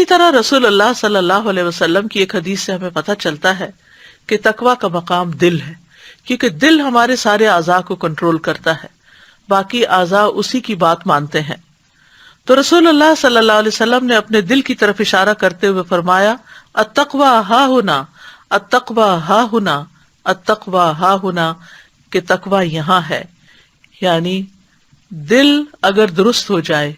اسی طرح رسول اللہ صلی اللہ علیہ وسلم کی ایک حدیث سے ہمیں پتہ چلتا ہے کہ تقویٰ کا مقام دل ہے، کیونکہ دل ہمارے سارے اعضاء کو کنٹرول کرتا ہے، باقی اعضاء اسی کی بات مانتے ہیں۔ تو رسول اللہ صلی اللہ علیہ وسلم نے اپنے دل کی طرف اشارہ کرتے ہوئے فرمایا، التقویٰ ہا ہنا، التقویٰ ہا ہنا، التقویٰ ہا ہنا، کہ تقویٰ یہاں ہے۔ یعنی دل اگر درست ہو جائے،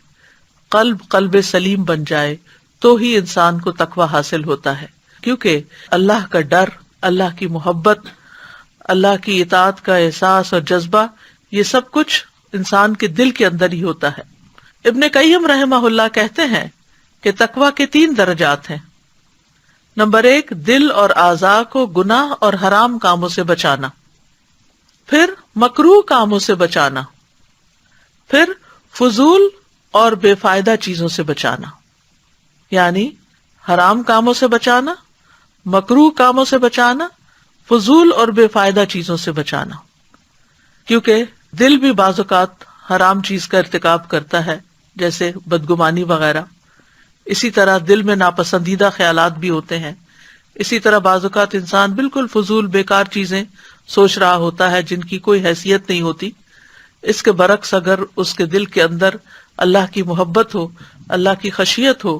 قلب سلیم بن جائے، تو ہی انسان کو تقویٰ حاصل ہوتا ہے، کیونکہ اللہ کا ڈر، اللہ کی محبت، اللہ کی اطاعت کا احساس اور جذبہ، یہ سب کچھ انسان کے دل کے اندر ہی ہوتا ہے۔ ابن قیم رحمہ اللہ کہتے ہیں کہ تقویٰ کے 3 درجات ہیں۔ نمبر 1، دل اور اعضاء کو گناہ اور حرام کاموں سے بچانا، پھر مکروہ کاموں سے بچانا، پھر فضول اور بے فائدہ چیزوں سے بچانا، یعنی حرام کاموں سے بچانا، مکروہ کاموں سے بچانا، فضول اور بے فائدہ چیزوں سے بچانا، کیونکہ دل بھی بعض اوقات حرام چیز کا ارتکاب کرتا ہے، جیسے بدگمانی وغیرہ۔ اسی طرح دل میں ناپسندیدہ خیالات بھی ہوتے ہیں۔ اسی طرح بعض اوقات انسان بالکل فضول بیکار چیزیں سوچ رہا ہوتا ہے جن کی کوئی حیثیت نہیں ہوتی۔ اس کے برعکس اگر اس کے دل کے اندر اللہ کی محبت ہو، اللہ کی خشیت ہو،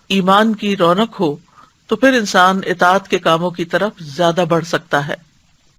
ایمان کی رونق ہو، تو پھر انسان اطاعت کے کاموں کی طرف زیادہ بڑھ سکتا ہے۔